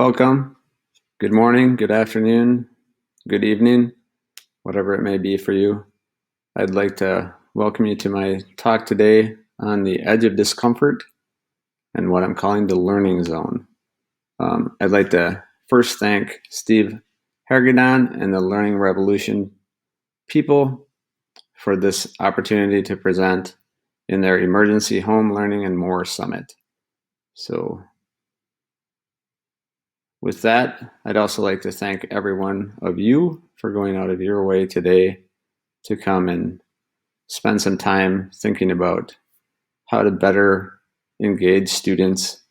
Welcome. Good morning, good afternoon, good evening, whatever it may be for you. I'd like to welcome you to my talk today on the edge of discomfort and what I'm calling the learning zone. I'd like to first thank Steve Hargadon and the Learning Revolution people for this opportunity to present in their Emergency Home Learning and More Summit. So with that, I'd also like to thank every one of you for going out of your way today to come and spend some time thinking about how to better engage students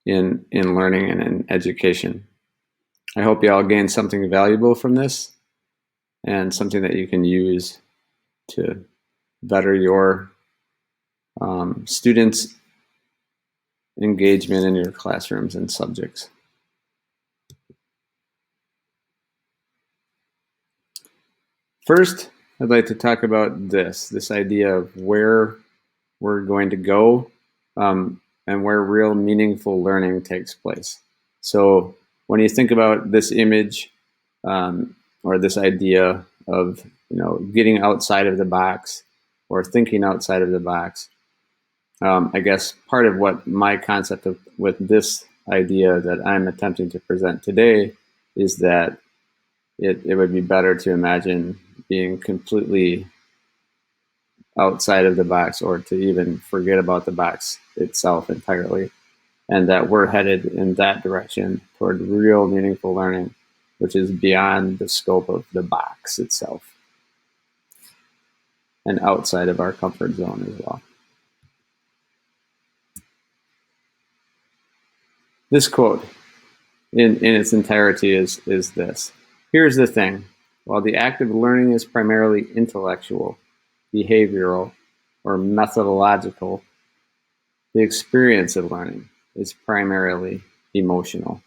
in learning and in education. I hope you all gain something valuable from this and something that you can use to better your students' engagement in your classrooms and subjects. First, I'd like to talk about this idea of where we're going to go and where real meaningful learning takes place. So when you think about this image or this idea of getting outside of the box or thinking outside of the box, I guess part of what my concept with this idea that I'm attempting to present today is that it would be better to imagine being completely outside of the box, or to even forget about the box itself entirely, and that we're headed in that direction toward real meaningful learning, which is beyond the scope of the box itself and outside of our comfort zone as well. This quote in its entirety is this: "Here's the thing, while the act of learning is primarily intellectual, behavioral, or methodological, the experience of learning is primarily emotional.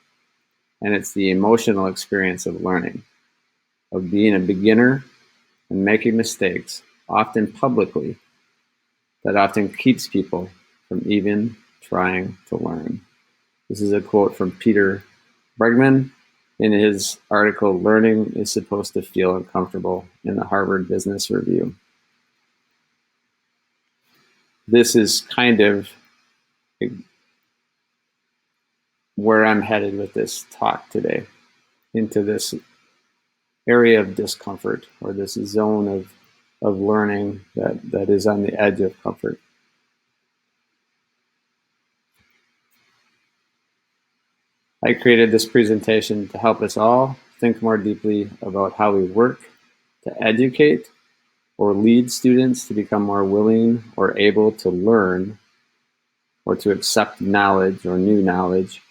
And it's the emotional experience of learning, of being a beginner and making mistakes, often publicly, that often keeps people from even trying to learn." This is a quote from Peter Bregman in his article, "Learning is Supposed to Feel Uncomfortable," in the Harvard Business Review. This is kind of where I'm headed with this talk today, into this area of discomfort, or this zone of learning that is on the edge of comfort. I created this presentation to help us all think more deeply about how we work to educate or lead students to become more willing or able to learn or to accept knowledge or new knowledge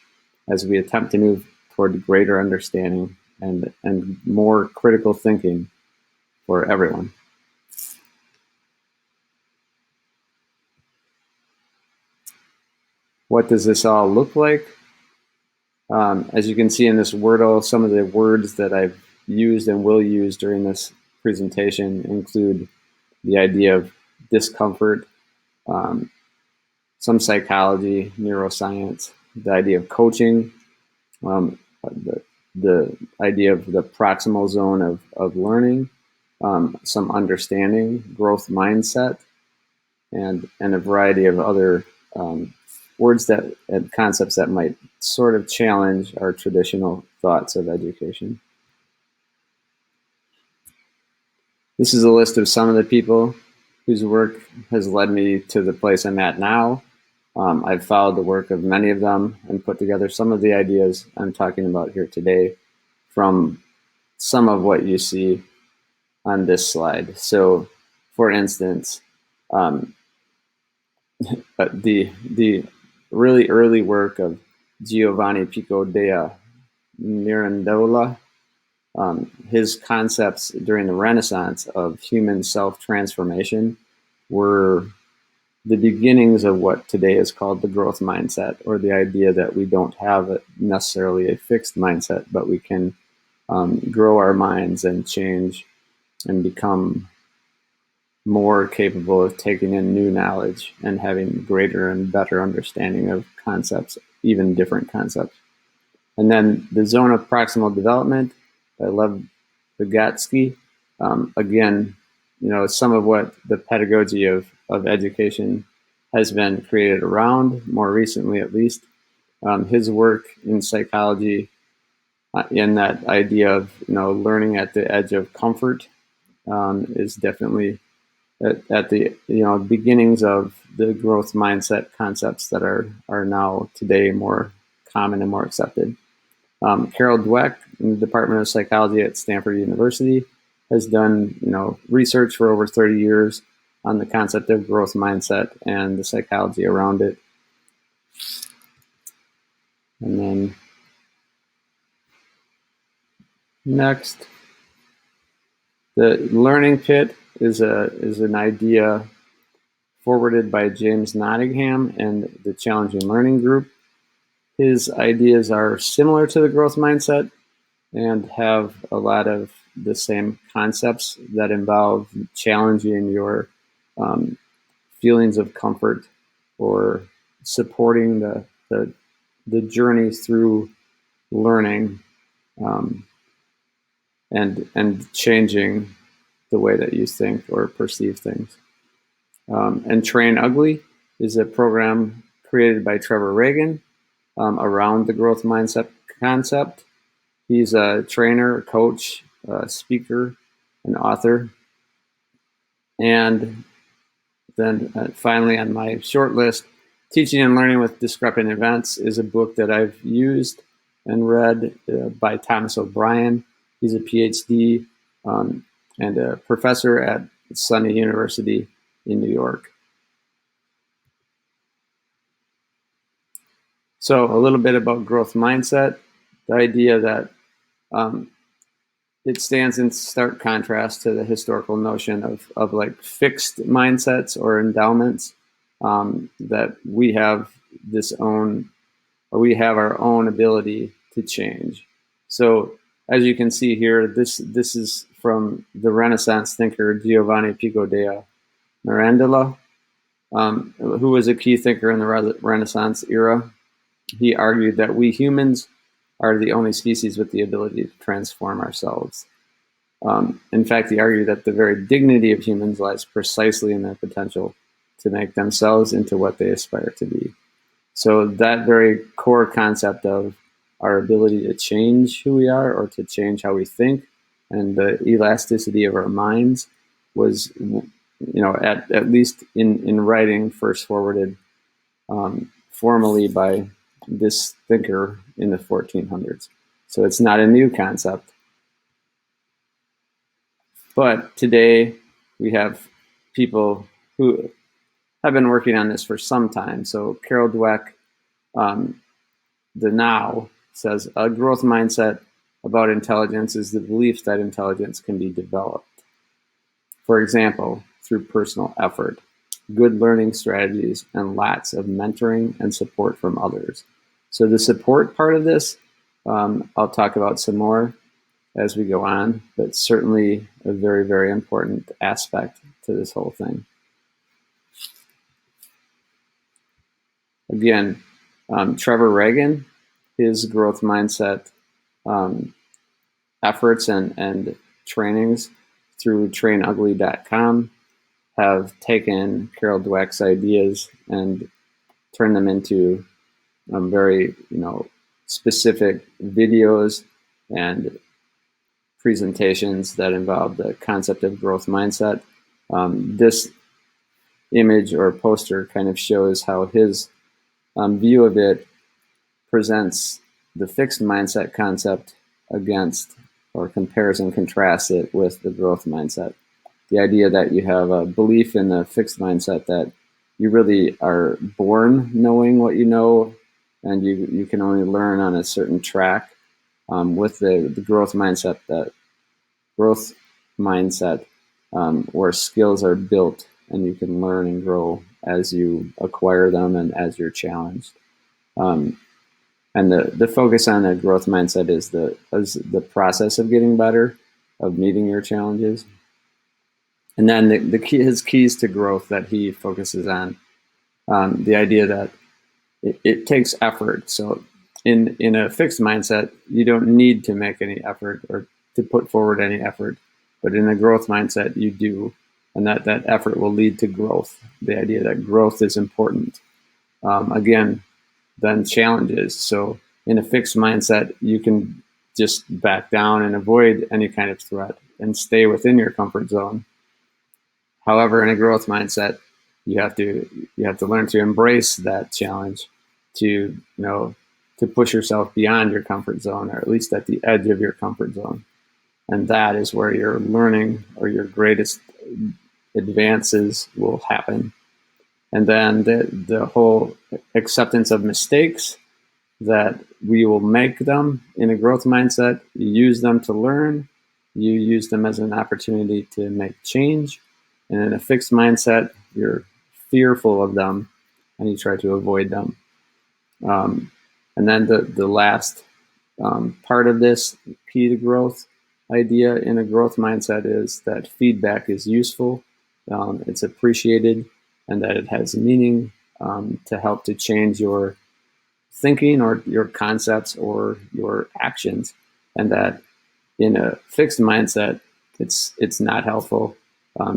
as we attempt to move toward greater understanding and more critical thinking for everyone. What does this all look like? As you can see in this Wordle, some of the words that I've used and will use during this presentation include the idea of discomfort, some psychology, neuroscience, the idea of coaching, the idea of the proximal zone of learning, some understanding, growth mindset, and a variety of other words and concepts that might sort of challenge our traditional thoughts of education. This is a list of some of the people whose work has led me to the place I'm at now. I've followed the work of many of them and put together some of the ideas I'm talking about here today from some of what you see on this slide. So, for instance, the really early work of Giovanni Pico della Mirandola, his concepts during the Renaissance of human self-transformation were the beginnings of what today is called the growth mindset, or the idea that we don't have necessarily a fixed mindset, but we can grow our minds and change and become more capable of taking in new knowledge and having greater and better understanding of concepts, even different concepts. And then the zone of proximal development, I love Vygotsky. Again, some of what the pedagogy of education has been created around, more recently at least. His work in psychology, in that idea of learning at the edge of comfort, is definitely at the beginnings of the growth mindset concepts that are now today more common and more accepted. Carol Dweck in the Department of Psychology at Stanford University has done research for over 30 years on the concept of growth mindset and the psychology around it. And then next, the learning pit is an idea forwarded by James Nottingham and the Challenging Learning Group. His ideas are similar to the growth mindset and have a lot of the same concepts that involve challenging your feelings of comfort or supporting the journey through learning, and changing the way that you think or perceive things. And Train Ugly is a program created by Trevor Reagan around the growth mindset concept. He's a trainer, coach, speaker, and author. And then finally on my short list, Teaching and Learning with Discrepant Events is a book that I've used and read by Thomas O'Brien. He's a PhD and a professor at SUNY University in New York. So a little bit about growth mindset, the idea that it stands in stark contrast to the historical notion of like fixed mindsets or endowments, that we have our own ability to change. So as you can see here, this is from the Renaissance thinker Giovanni Pico della Mirandola, who was a key thinker in the Renaissance era. He argued that we humans are the only species with the ability to transform ourselves. In fact, he argued that the very dignity of humans lies precisely in their potential to make themselves into what they aspire to be. So that very core concept of our ability to change who we are or to change how we think and the elasticity of our minds was, at least in writing, first forwarded formally by this thinker in the 1400s. So it's not a new concept. But today we have people who have been working on this for some time. So Carol Dweck, the Now, says a growth mindset about intelligence is the belief that intelligence can be developed. For example, through personal effort, good learning strategies, and lots of mentoring and support from others. So the support part of this, I'll talk about some more as we go on, but certainly a very, very important aspect to this whole thing. Again, Trevor Reagan, his growth mindset efforts and trainings through trainugly.com have taken Carol Dweck's ideas and turned them into very specific videos and presentations that involve the concept of growth mindset. This image or poster kind of shows how his view of it presents the fixed mindset concept against or compares and contrasts it with the growth mindset. The idea that you have a belief in the fixed mindset that you really are born knowing what you know and you can only learn on a certain track, with the growth mindset where skills are built and you can learn and grow as you acquire them and as you're challenged. And the focus on the growth mindset is the process of getting better, of meeting your challenges. And then his keys to growth that he focuses on, the idea that it takes effort. So In a fixed mindset, you don't need to make any effort or to put forward any effort, but in a growth mindset, you do, and that effort will lead to growth. The idea that growth is important. Again, then challenges. So in a fixed mindset, you can just back down and avoid any kind of threat and stay within your comfort zone. However, in a growth mindset, you have to learn to embrace that challenge, to push yourself beyond your comfort zone, or at least at the edge of your comfort zone. And that is where your learning or your greatest advances will happen. And then the whole acceptance of mistakes, that we will make them in a growth mindset. You use them to learn. You use them as an opportunity to make change. And in a fixed mindset, you're fearful of them and you try to avoid them. And then the last part of this key to growth idea in a growth mindset is that feedback is useful, it's appreciated, and that it has meaning to help to change your thinking or your concepts or your actions. And that in a fixed mindset, it's not helpful.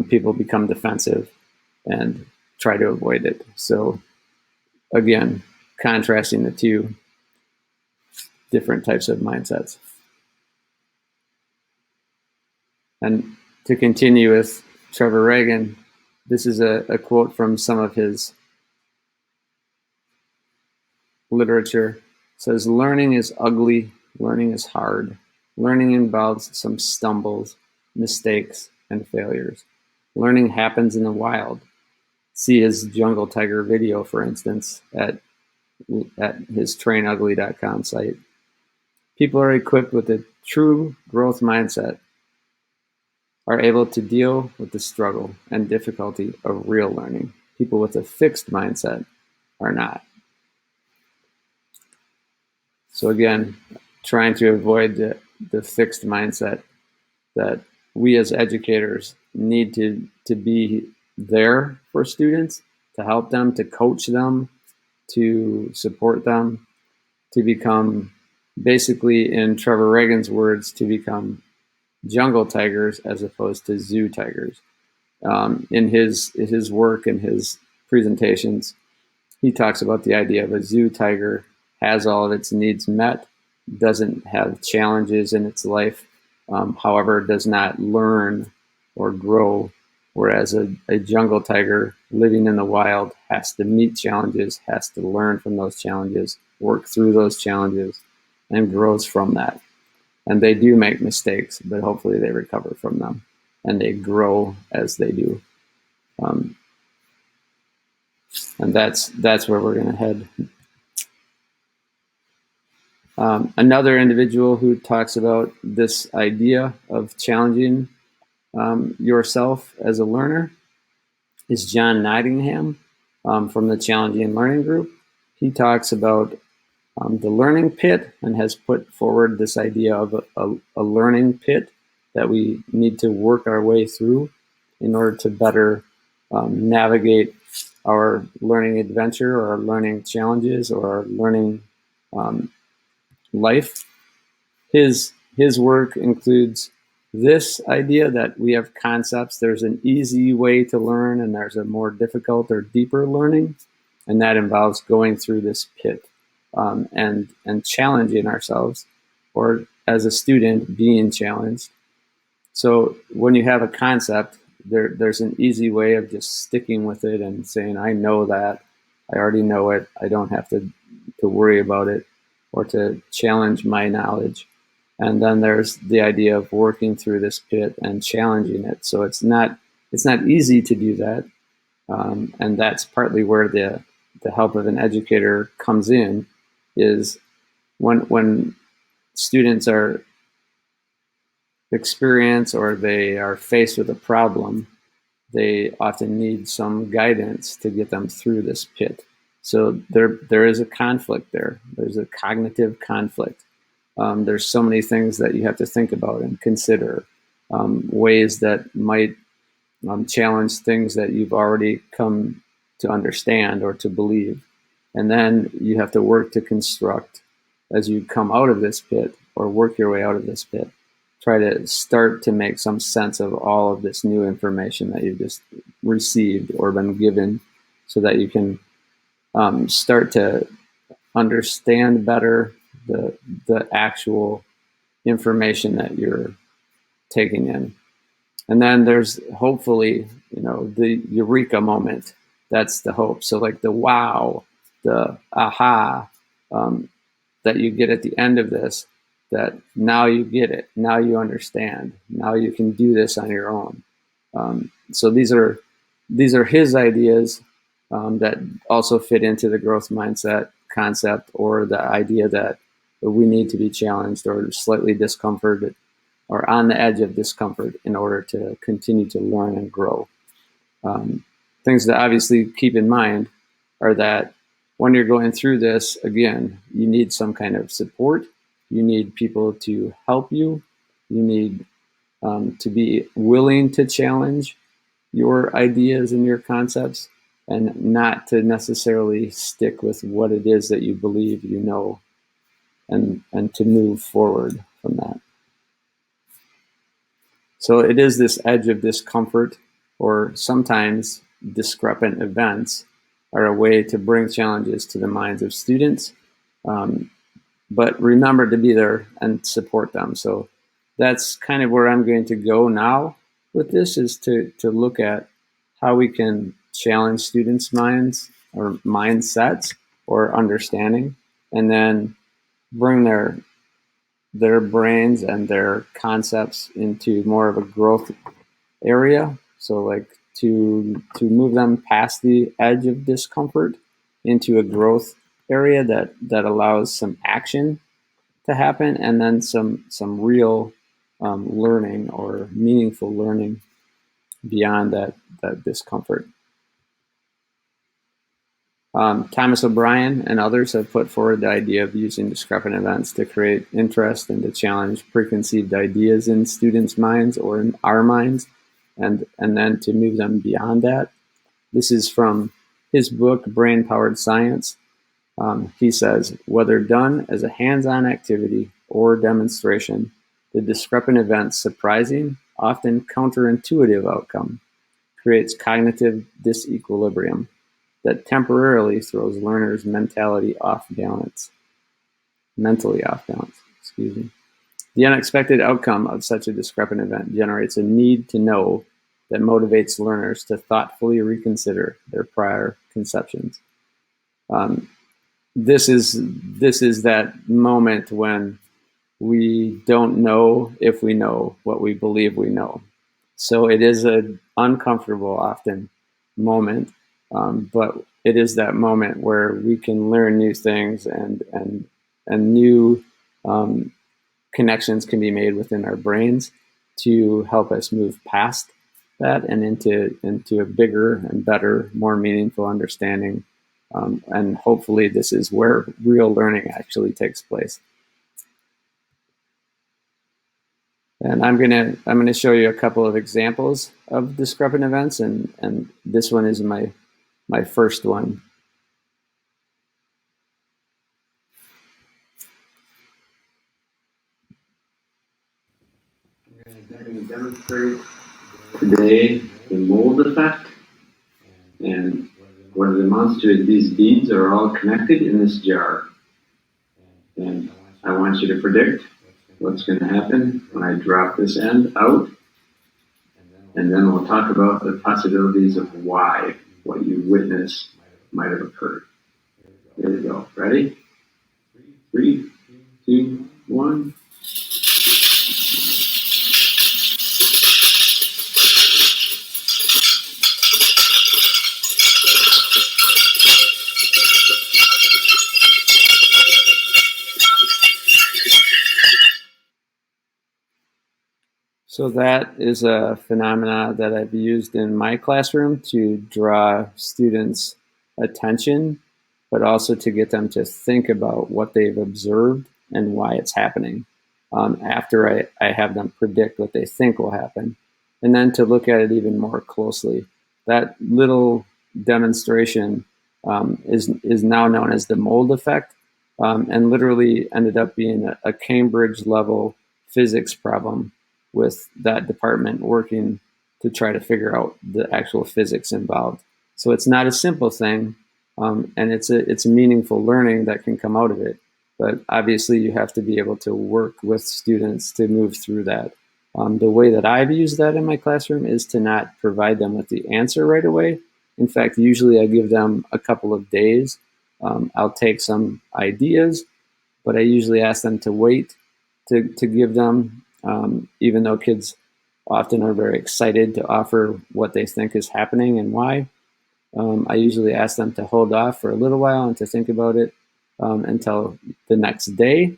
People become defensive and try to avoid it. So again, contrasting the two different types of mindsets. And to continue with Trevor Reagan, this is a quote from some of his literature. It says, "Learning is ugly, learning is hard. Learning involves some stumbles, mistakes, and failures. Learning happens in the wild." See his Jungle Tiger video, for instance, at his trainugly.com site. People are equipped with a true growth mindset, are able to deal with the struggle and difficulty of real learning. People with a fixed mindset are not. So again, trying to avoid the fixed mindset, that we as educators need to be there for students, to help them, to coach them, to support them, to become, basically in Trevor Reagan's words, to become jungle tigers as opposed to zoo tigers. In his work and his presentations, he talks about the idea of a zoo tiger has all of its needs met, doesn't have challenges in its life, however, does not learn or grow, whereas a jungle tiger living in the wild has to meet challenges, has to learn from those challenges, work through those challenges, and grows from that. And they do make mistakes, but hopefully they recover from them and they grow as they do. And that's where we're going to head. Another individual who talks about this idea of challenging yourself as a learner is John Nottingham from the Challenging Learning Group. He talks about the learning pit and has put forward this idea of a learning pit that we need to work our way through in order to better navigate our learning adventure or our learning challenges or our learning life. His work includes this idea that we have concepts. There's an easy way to learn and there's a more difficult or deeper learning, and that involves going through this pit and challenging ourselves, or as a student being challenged. So when you have a concept, there's an easy way of just sticking with it and saying, I know that, I already know it, I don't have to worry about it or to challenge my knowledge. And then there's the idea of working through this pit and challenging it. So it's not easy to do that, and that's partly where the help of an educator comes in. Is when students are experience or they are faced with a problem, they often need some guidance to get them through this pit. So there is a conflict there. There's a cognitive conflict. There's so many things that you have to think about and consider, ways that might challenge things that you've already come to understand or to believe. And then you have to work to construct as you come out of this pit or work your way out of this pit, try to start to make some sense of all of this new information that you've just received or been given, so that you can start to understand better the actual information that you're taking in. And then there's hopefully, the eureka moment. That's the hope. So like the wow, the aha, that you get at the end of this, that now you get it, now you understand, now you can do this on your own. So these are his ideas, that also fit into the growth mindset concept, or the idea that we need to be challenged or slightly discomforted or on the edge of discomfort in order to continue to learn and grow. Things to obviously keep in mind are that when you're going through this, again, you need some kind of support. You need people to help you. You need to be willing to challenge your ideas and your concepts, and not to necessarily stick with what it is that you believe you know, and to move forward from that. So it is this edge of discomfort, or sometimes discrepant events, are a way to bring challenges to the minds of students, but remember to be there and support them. So that's kind of where I'm going to go now with this, is to look at how we can challenge students' minds or mindsets or understanding, and then bring their brains and their concepts into more of a growth area. So like to move them past the edge of discomfort into a growth area that allows some action to happen, and then some real learning or meaningful learning beyond that discomfort. Thomas O'Brien and others have put forward the idea of using discrepant events to create interest and to challenge preconceived ideas in students' minds or in our minds, and then to move them beyond that. This is from his book, Brain Powered Science. He says, whether done as a hands-on activity or demonstration, the discrepant event's surprising, often counterintuitive outcome creates cognitive disequilibrium that temporarily throws learners' mentally off balance. Excuse me. The unexpected outcome of such a discrepant event generates a need to know that motivates learners to thoughtfully reconsider their prior conceptions. This is that moment when we don't know if we know what we believe we know. So it is an uncomfortable, often, moment, but it is that moment where we can learn new things, and new connections can be made within our brains to help us move past that and into a bigger and better, more meaningful understanding. And hopefully this is where real learning actually takes place. And I'm gonna show you a couple of examples of discrepant events, and this one is my first one. I'm going to demonstrate today the mold effect, and what it amounts to is these beads are all connected in this jar. And I want you to predict what's going to happen when I drop this end out. And then we'll talk about the possibilities of why what you witness might have occurred. Here we go. Ready? 3, 2, 1. So that is a phenomena that I've used in my classroom to draw students' attention, but also to get them to think about what they've observed and why it's happening, after I have them predict what they think will happen, and then to look at it even more closely. That little demonstration is now known as the mold effect, and literally ended up being a Cambridge level physics problem with that department working to try to figure out the actual physics involved. So it's not a simple thing, and it's meaningful learning that can come out of it. But obviously, you have to be able to work with students to move through that. The way that I've used that in my classroom is to not provide them with the answer right away. In fact, usually I give them a couple of days. I'll take some ideas, but I usually ask them to wait to give them, even though kids often are very excited to offer what they think is happening and why. I usually ask them to hold off for a little while and to think about it until the next day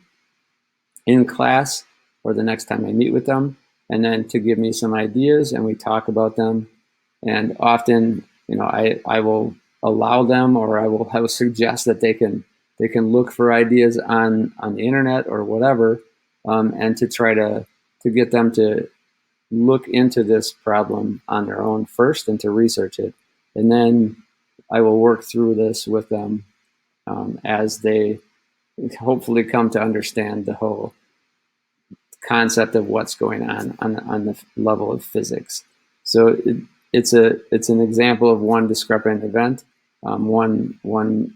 in class or the next time I meet with them, and then to give me some ideas and we talk about them. And often, I will allow them, or I will suggest that they can look for ideas on the internet or whatever, and to try to get them to look into this problem on their own first and to research it. And then I will work through this with them as they hopefully come to understand the whole concept of what's going on the level of physics. So it's an example of one discrepant event, one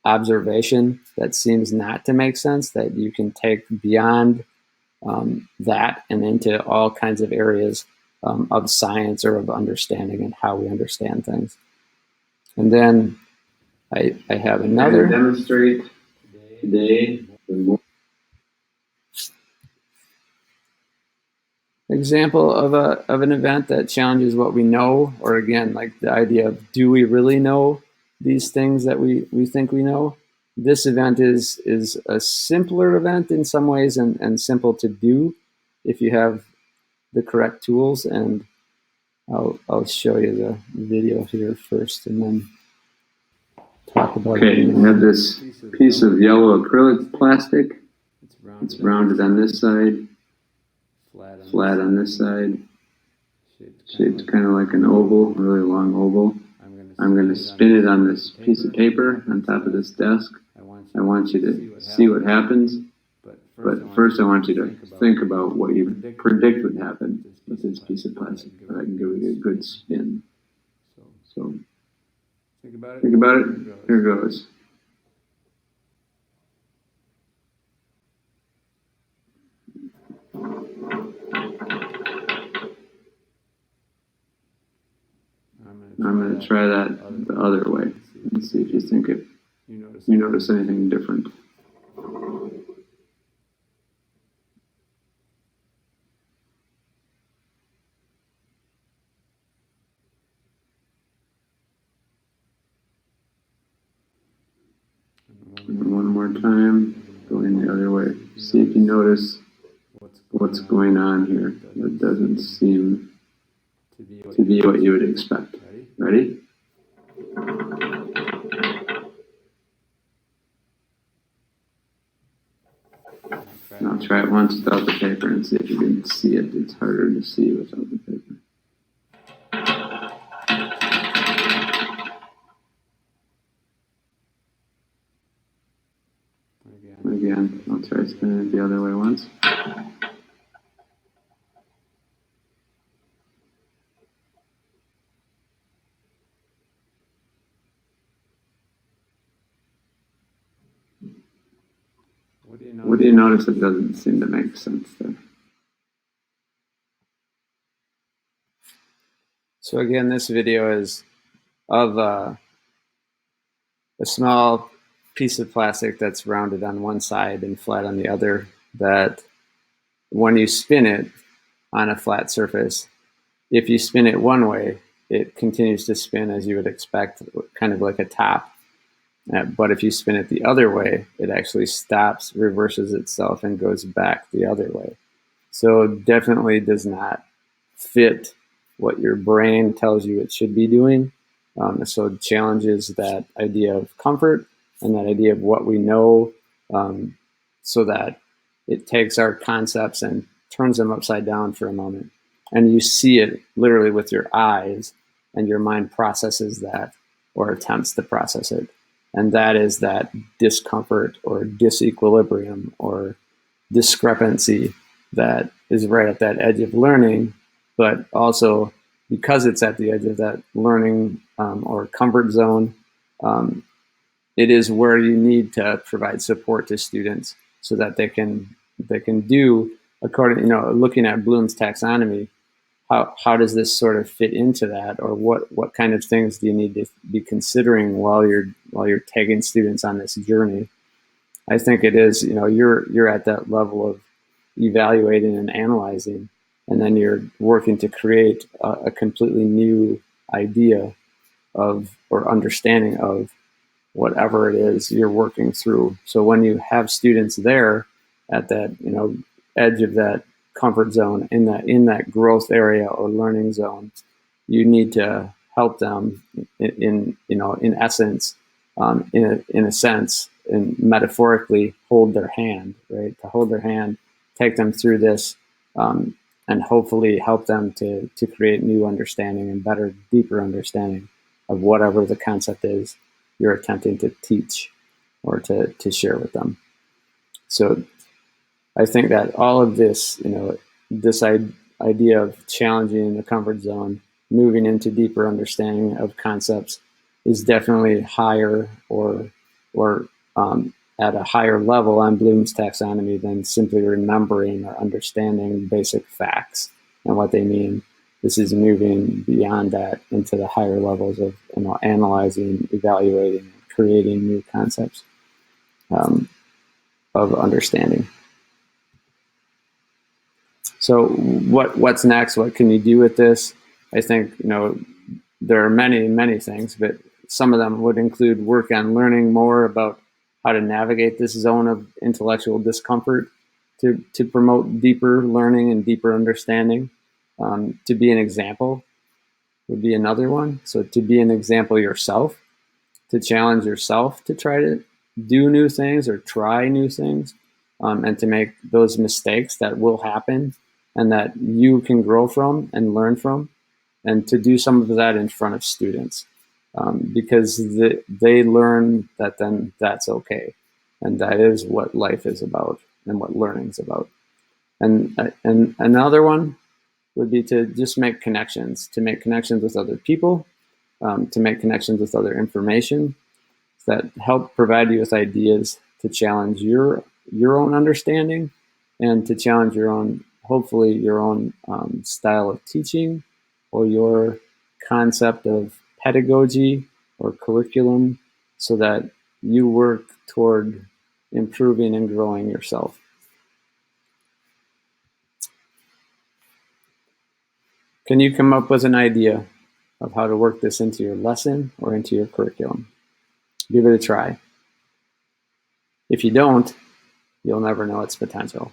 observation that seems not to make sense, that you can take beyond that and into all kinds of areas of science or of understanding and how we understand things. And then I have another demonstrate today example of an event that challenges what we know, or again, like the idea of, do we really know these things that we think we know? This event is a simpler event in some ways, and simple to do if you have the correct tools. And I'll show you the video here first, and then talk about it. Okay, you have this piece of yellow acrylic plastic. It's rounded on this side, flat on this side, shaped kind of like an oval, a really long oval. I'm going to spin it on this piece of paper on top of this desk. I want you to see what happens, but first I want you to think about what you predict would happen with this piece of plastic, so I can give you a good spin. So think about it. Here goes. I'm going to try that the other way and see if you think you notice anything different. And one more time, going the other way. See if you notice what's going on here that doesn't seem to be what you would expect. Ready? I'll try it once without the paper and see if you can see it. It's harder to see without the paper. Again, I'll try spinning it the other way once. What do you notice that doesn't seem to make sense there? So again, this video is of a small piece of plastic that's rounded on one side and flat on the other, that when you spin it on a flat surface, if you spin it one way, it continues to spin as you would expect, kind of like a top. But if you spin it the other way, it actually stops, reverses itself, and goes back the other way. So definitely does not fit what your brain tells you it should be doing. So it challenges that idea of comfort and that idea of what we know, so that it takes our concepts and turns them upside down for a moment. And you see it literally with your eyes, and your mind processes that or attempts to process it. and that is that discomfort or disequilibrium or discrepancy that is right at that edge of learning, but also because it's at the edge of that learning or comfort zone, um, it is where you need to provide support to students so that they can do according, looking at Bloom's taxonomy. How does this sort of fit into that, or what kind of things do you need to be considering while you're taking students on this journey? I think it is, you're at that level of evaluating and analyzing, and then you're working to create a completely new idea of or understanding of whatever it is you're working through. So when you have students there at that, edge of that comfort zone, in that growth area or learning zone, you need to help them in essence, in a sense, and metaphorically hold their hand, right? To hold their hand, take them through this, and hopefully help them to create new understanding and better, deeper understanding of whatever the concept is you're attempting to teach or to share with them. So I think that all of this, this idea of challenging the comfort zone, moving into deeper understanding of concepts, is definitely higher or at a higher level on Bloom's taxonomy than simply remembering or understanding basic facts and what they mean. This is moving beyond that into the higher levels of analyzing, evaluating, creating new concepts of understanding. So what's next? What can you do with this? I think there are many things, but some of them would include work on learning more about how to navigate this zone of intellectual discomfort to promote deeper learning and deeper understanding. To be an example would be another one. So to be an example yourself, to challenge yourself to try to do new things or try new things, and to make those mistakes that will happen and that you can grow from and learn from, and to do some of that in front of students, because they learn that then that's okay. And that is what life is about and what learning is about. And another one would be to just make connections, to make connections with other people, to make connections with other information that help provide you with ideas to challenge your own understanding and to challenge hopefully your own style of teaching or your concept of pedagogy or curriculum, so that you work toward improving and growing yourself. Can you come up with an idea of how to work this into your lesson or into your curriculum? Give it a try. If you don't, you'll never know its potential.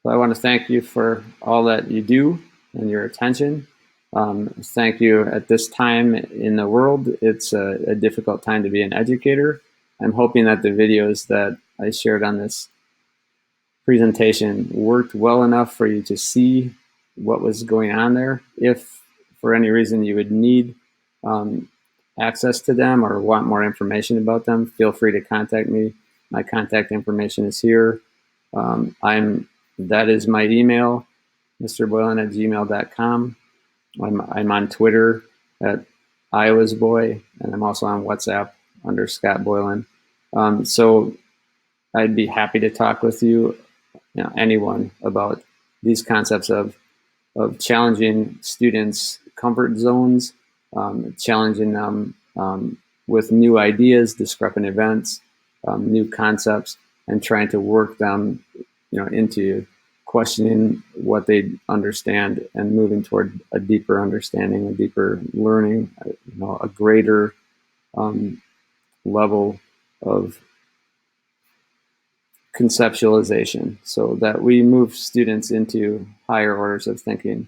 So I want to thank you for all that you do and your attention. Thank you at this time in the world. It's a difficult time to be an educator. I'm hoping that the videos that I shared on this presentation worked well enough for you to see what was going on there. If for any reason you would need access to them or want more information about them, feel free to contact me. My contact information is here. That is my email, mrboylen@gmail.com. I'm on Twitter at Iowa's Boy, and I'm also on WhatsApp under Scott Boylen. So I'd be happy to talk with you, anyone, about these concepts of challenging students' comfort zones, challenging them with new ideas, discrepant events, new concepts, and trying to work them, into questioning what they understand and moving toward a deeper understanding, a deeper learning, a greater level of conceptualization, so that we move students into higher orders of thinking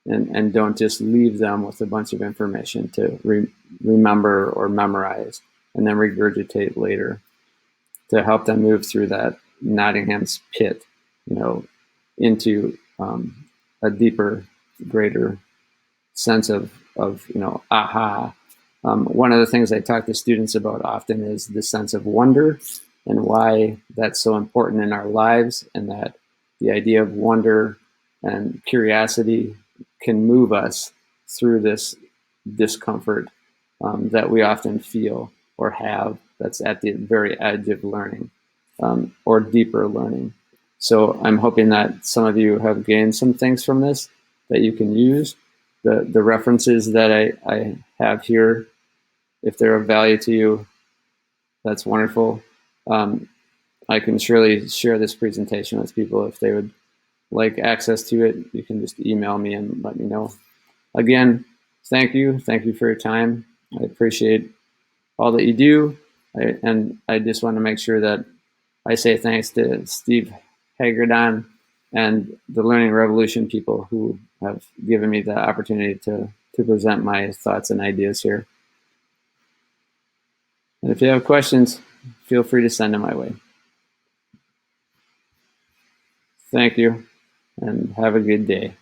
and don't just leave them with a bunch of information to remember or memorize and then regurgitate later, to help them move through that Nottingham's pit, into a deeper, greater sense of aha. One of the things I talk to students about often is the sense of wonder and why that's so important in our lives, and that the idea of wonder and curiosity can move us through this discomfort that we often feel or have that's at the very edge of learning or deeper learning. So I'm hoping that some of you have gained some things from this that you can use. The references that I have here, if they're of value to you, that's wonderful. I can surely share this presentation with people if they would like access to it. You can just email me and let me know. Again, thank you. Thank you for your time. I appreciate all that you do. And I just want to make sure that I say thanks to Steve Hagerdon and the Learning Revolution people who have given me the opportunity to present my thoughts and ideas here. And if you have questions, feel free to send them my way. Thank you, and have a good day.